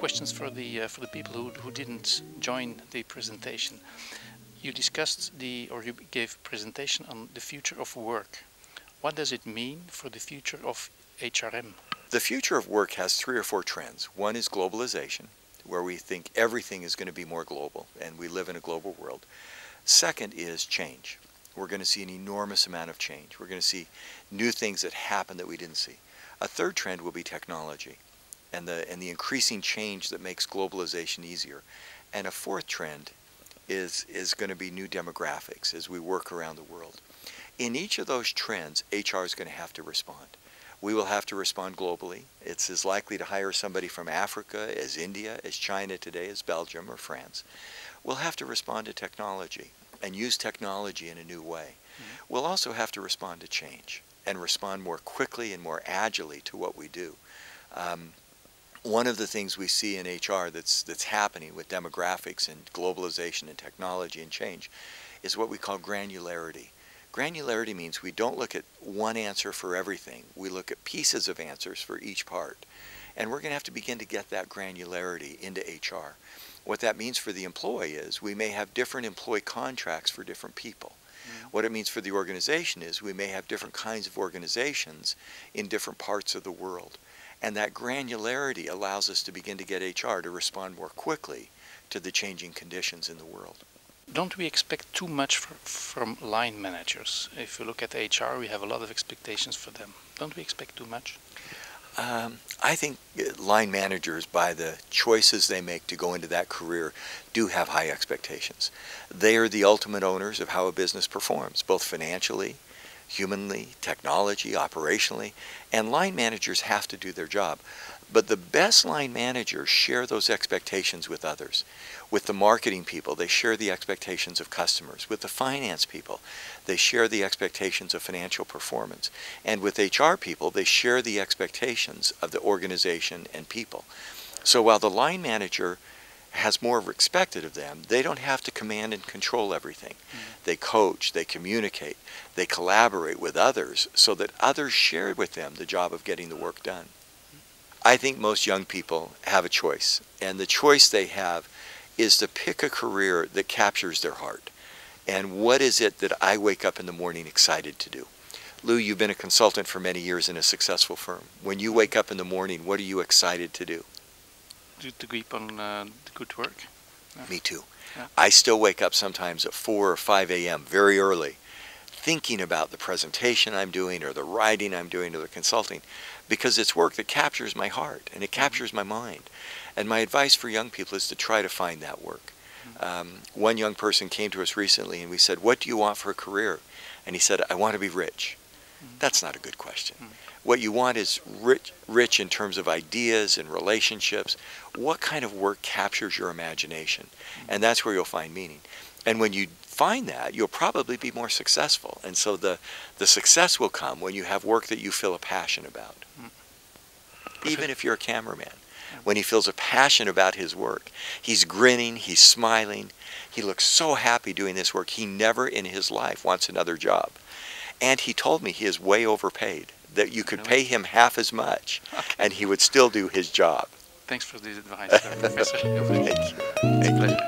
questions for the people who didn't join the presentation. You discussed or you gave presentation on the future of work. What does it mean for the future of HRM? The future of work has 3 or 4 trends. One is globalization, where we think everything is going to be more global, and we live in a global world. Second is change. We're going to see an enormous amount of change. We're going to see new things that happen that we didn't see. A third trend will be technology and the increasing change that makes globalization easier. And a fourth trend is going to be new demographics as we work around the world. In each of those trends, HR is going to have to respond. We will have to respond globally. It's as likely to hire somebody from Africa as India, as China today, as Belgium or France. We'll have to respond to technology and use technology in a new way. We'll also have to respond to change and respond more quickly and more agilely to what we do. One of the things we see in HR that's happening with demographics and globalization and technology and change is what we call granularity. Granularity means we don't look at one answer for everything. We look at pieces of answers for each part. And we're going to have to begin to get that granularity into HR. What that means for the employee is we may have different employee contracts for different people. What it means for the organization is we may have different kinds of organizations in different parts of the world. And that granularity allows us to begin to get HR to respond more quickly to the changing conditions in the world. Don't we expect too much from line managers? If you look at HR, we have a lot of expectations for them. Don't we expect too much? I think line managers, by the choices they make to go into that career, do have high expectations. They are the ultimate owners of how a business performs, both financially, humanly, technology, operationally, and line managers have to do their job. But the best line managers share those expectations with others. With the marketing people, they share the expectations of customers. With the finance people, they share the expectations of financial performance. And with HR people, they share the expectations of the organization and people. So while the line manager has more expected of them, they don't have to command and control everything. They coach, they communicate, they collaborate with others so that others share with them the job of getting the work done. I think most young people have a choice, and the choice they have is to pick a career that captures their heart. And what is it that I wake up in the morning excited to do? Lou, you've been a consultant for many years in a successful firm. When you wake up in the morning, what are you excited to do? To keep on the good work. Yeah. Me too. Yeah. I still wake up sometimes at 4 or 5 a.m. very early, thinking about the presentation I'm doing or the writing I'm doing or the consulting, because it's work that captures my heart and it captures my mind. And my advice for young people is to try to find that work. One young person came to us recently and we said, "What do you want for a career?" And he said, "I want to be rich." That's not a good question. What you want is rich in terms of ideas and relationships. What kind of work captures your imagination? And that's where you'll find meaning. And when you find that, you'll probably be more successful. And so the success will come when you have work that you feel a passion about. Even if you're a cameraman, when he feels a passion about his work, he's grinning, he's smiling, he looks so happy doing this work. He never in his life wants another job. And he told me he is way overpaid, that you could pay him half as much and he would still do his job. Thanks for this advice, Professor. Thank you. It's a pleasure.